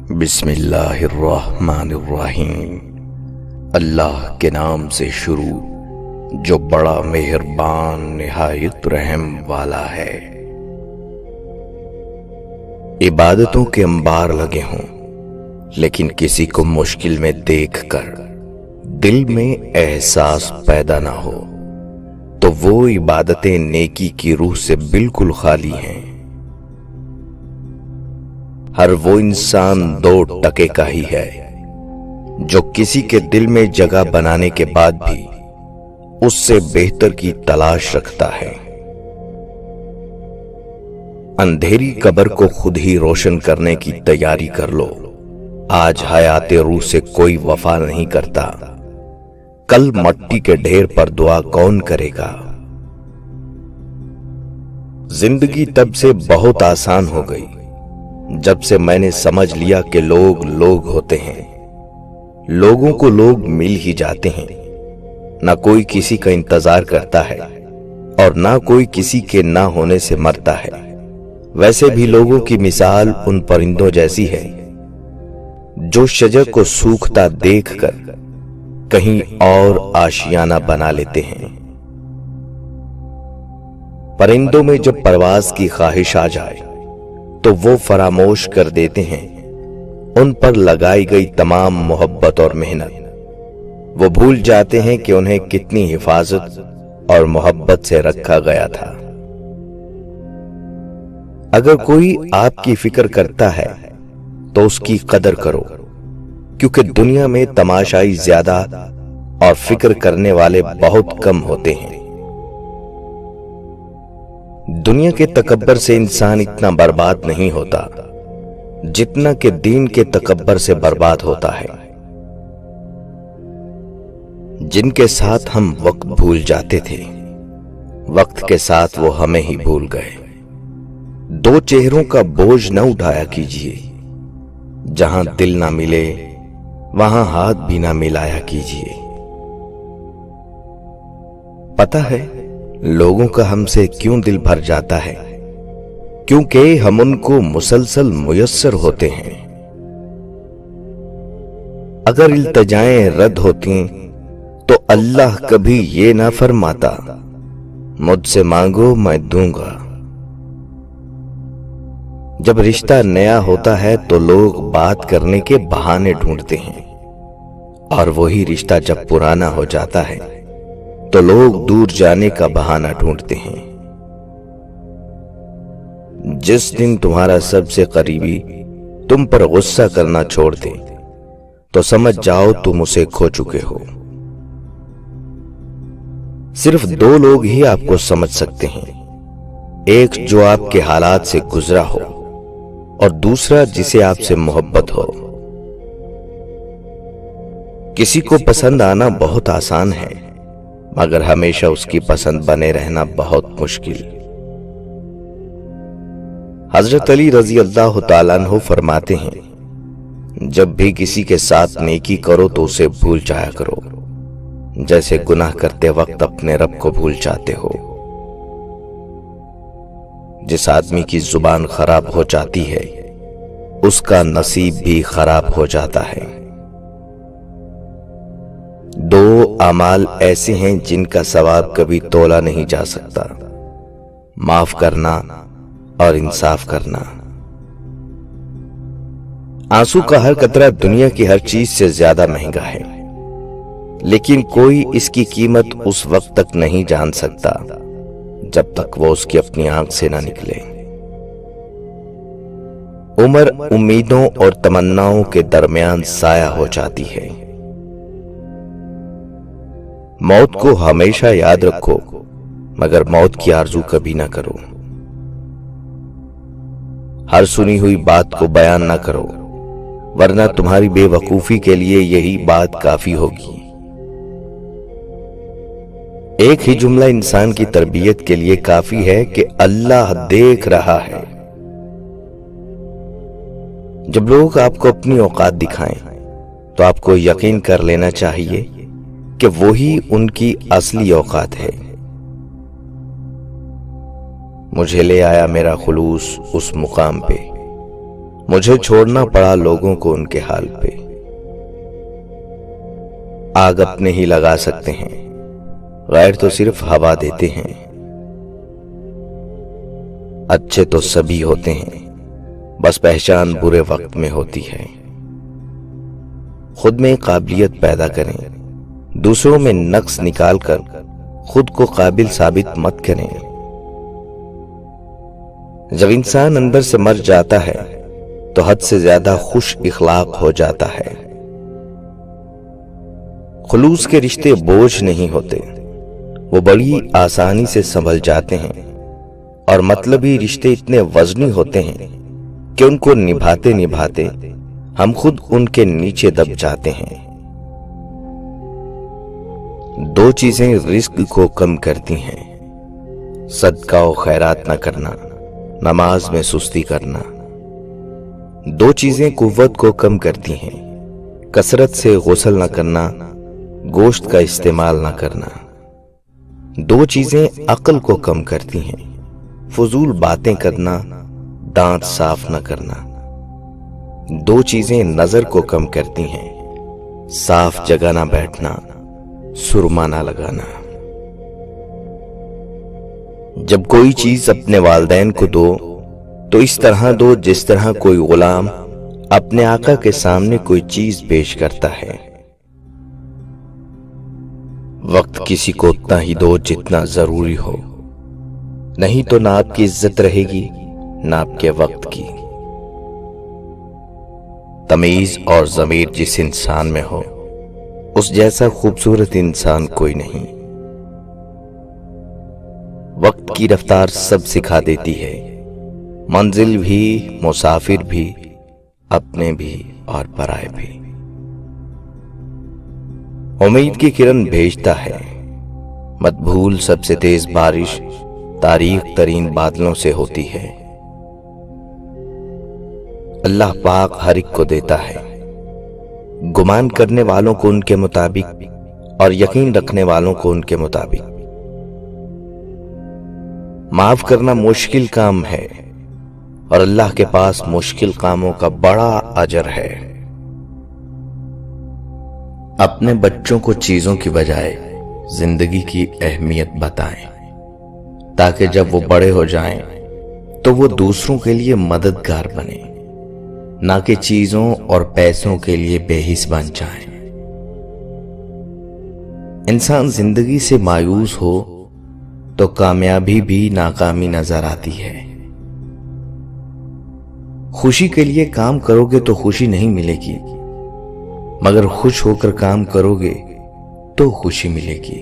بسم اللہ الرحمن الرحیم۔ اللہ کے نام سے شروع جو بڑا مہربان نہایت رحم والا ہے۔ عبادتوں کے انبار لگے ہوں لیکن کسی کو مشکل میں دیکھ کر دل میں احساس پیدا نہ ہو تو وہ عبادتیں نیکی کی روح سے بالکل خالی ہیں۔ ہر وہ انسان دو ٹکے کا ہی ہے جو کسی کے دل میں جگہ بنانے کے بعد بھی اس سے بہتر کی تلاش رکھتا ہے۔ اندھیری قبر کو خود ہی روشن کرنے کی تیاری کر لو۔ آج حیات روح سے کوئی وفا نہیں کرتا، کل مٹی کے ڈھیر پر دعا کون کرے گا؟ زندگی تب سے بہت آسان ہو گئی جب سے میں نے سمجھ لیا کہ لوگ ہوتے ہیں، لوگوں کو لوگ مل ہی جاتے ہیں۔ نہ کوئی کسی کا انتظار کرتا ہے اور نہ کوئی کسی کے نہ ہونے سے مرتا ہے۔ ویسے بھی لوگوں کی مثال ان پرندوں جیسی ہے جو شجر کو سوکھتا دیکھ کر کہیں اور آشیانہ بنا لیتے ہیں۔ پرندوں میں جب پرواز کی خواہش آ جائے تو وہ فراموش کر دیتے ہیں ان پر لگائی گئی تمام محبت اور محنت۔ وہ بھول جاتے ہیں کہ انہیں کتنی حفاظت اور محبت سے رکھا گیا تھا۔ اگر کوئی آپ کی فکر کرتا ہے تو اس کی قدر کرو، کیونکہ دنیا میں تماشائی زیادہ اور فکر کرنے والے بہت کم ہوتے ہیں۔ دنیا کے تکبر سے انسان اتنا برباد نہیں ہوتا جتنا کہ دین کے تکبر سے برباد ہوتا ہے۔ جن کے ساتھ ہم وقت بھول جاتے تھے، وقت کے ساتھ وہ ہمیں ہی بھول گئے۔ دو چہروں کا بوجھ نہ اٹھایا کیجیے، جہاں دل نہ ملے وہاں ہاتھ بھی نہ ملایا کیجیے۔ پتہ ہے لوگوں کا ہم سے کیوں دل بھر جاتا ہے؟ کیونکہ ہم ان کو مسلسل میسر ہوتے ہیں۔ اگر التجائیں رد ہوتی تو اللہ کبھی یہ نہ فرماتا مجھ سے مانگو میں دوں گا۔ جب رشتہ نیا ہوتا ہے تو لوگ بات کرنے کے بہانے ڈھونڈتے ہیں، اور وہی رشتہ جب پرانا ہو جاتا ہے تو لوگ دور جانے کا بہانہ ڈھونڈتے ہیں۔ جس دن تمہارا سب سے قریبی تم پر غصہ کرنا چھوڑ دے تو سمجھ جاؤ تم اسے کھو چکے ہو۔ صرف دو لوگ ہی آپ کو سمجھ سکتے ہیں، ایک جو آپ کے حالات سے گزرا ہو اور دوسرا جسے آپ سے محبت ہو۔ کسی کو پسند آنا بہت آسان ہے، مگر ہمیشہ اس کی پسند بنے رہنا بہت مشکل۔ حضرت علی رضی اللہ تعالیٰ عنہ فرماتے ہیں، جب بھی کسی کے ساتھ نیکی کرو تو اسے بھول جایا کرو، جیسے گناہ کرتے وقت اپنے رب کو بھول جاتے ہو۔ جس آدمی کی زبان خراب ہو جاتی ہے اس کا نصیب بھی خراب ہو جاتا ہے۔ دو اعمال ایسے ہیں جن کا ثواب کبھی تولا نہیں جا سکتا، معاف کرنا اور انصاف کرنا۔ آنسو کا ہر قطرہ دنیا کی ہر چیز سے زیادہ مہنگا ہے، لیکن کوئی اس کی قیمت اس وقت تک نہیں جان سکتا جب تک وہ اس کی اپنی آنکھ سے نہ نکلے۔ عمر امیدوں اور تمناؤں کے درمیان سایہ ہو جاتی ہے۔ موت کو ہمیشہ یاد رکھو، مگر موت کی آرزو کبھی نہ کرو۔ ہر سنی ہوئی بات کو بیان نہ کرو، ورنہ تمہاری بے وقوفی کے لیے یہی بات کافی ہوگی۔ ایک ہی جملہ انسان کی تربیت کے لیے کافی ہے کہ اللہ دیکھ رہا ہے۔ جب لوگ آپ کو اپنی اوقات دکھائیں تو آپ کو یقین کر لینا چاہیے کہ وہی ان کی اصلی اوقات ہے۔ مجھے لے آیا میرا خلوص اس مقام پہ مجھے چھوڑنا پڑا لوگوں کو ان کے حال پہ۔ آگ اپنے ہی لگا سکتے ہیں، غیر تو صرف ہوا دیتے ہیں۔ اچھے تو سبھی ہوتے ہیں، بس پہچان برے وقت میں ہوتی ہے۔ خود میں قابلیت پیدا کریں، دوسروں میں نقص نکال کر خود کو قابل ثابت مت کریں۔ جب انسان اندر سے مر جاتا ہے تو حد سے زیادہ خوش اخلاق ہو جاتا ہے۔ خلوص کے رشتے بوجھ نہیں ہوتے، وہ بڑی آسانی سے سنبھل جاتے ہیں، اور مطلبی رشتے اتنے وزنی ہوتے ہیں کہ ان کو نبھاتے نبھاتے ہم خود ان کے نیچے دب جاتے ہیں۔ دو چیزیں رزق کو کم کرتی ہیں، صدقہ و خیرات نہ کرنا، نماز میں سستی کرنا۔ دو چیزیں قوت کو کم کرتی ہیں، کثرت سے غسل نہ کرنا، گوشت کا استعمال نہ کرنا۔ دو چیزیں عقل کو کم کرتی ہیں، فضول باتیں کرنا، دانت صاف نہ کرنا۔ دو چیزیں نظر کو کم کرتی ہیں، صاف جگہ نہ بیٹھنا، سرما نہ لگانا۔ جب کوئی چیز اپنے والدین کو دو تو اس طرح دو جس طرح کوئی غلام اپنے آقا کے سامنے کوئی چیز پیش کرتا ہے۔ وقت کسی کو اتنا ہی دو جتنا ضروری ہو، نہیں تو نہ آپ کی عزت رہے گی نہ آپ کے وقت کی۔ تمیز اور ضمیر جس انسان میں ہو، اس جیسا خوبصورت انسان کوئی نہیں۔ وقت کی رفتار سب سکھا دیتی ہے، منزل بھی، مسافر بھی، اپنے بھی اور پرائے بھی۔ امید کی کرن بھیجتا ہے، مت بھول سب سے تیز بارش تاریک ترین بادلوں سے ہوتی ہے۔ اللہ پاک ہر ایک کو دیتا ہے، گمان کرنے والوں کو ان کے مطابق اور یقین رکھنے والوں کو ان کے مطابق۔ معاف کرنا مشکل کام ہے، اور اللہ کے پاس مشکل کاموں کا بڑا اجر ہے۔ اپنے بچوں کو چیزوں کی بجائے زندگی کی اہمیت بتائیں، تاکہ جب وہ بڑے ہو جائیں تو وہ دوسروں کے لیے مددگار بنیں، نہ کہ چیزوں اور پیسوں کے لیے بے حس بن جائیں۔ انسان زندگی سے مایوس ہو تو کامیابی بھی ناکامی نظر آتی ہے۔ خوشی کے لیے کام کرو گے تو خوشی نہیں ملے گی، مگر خوش ہو کر کام کرو گے تو خوشی ملے گی۔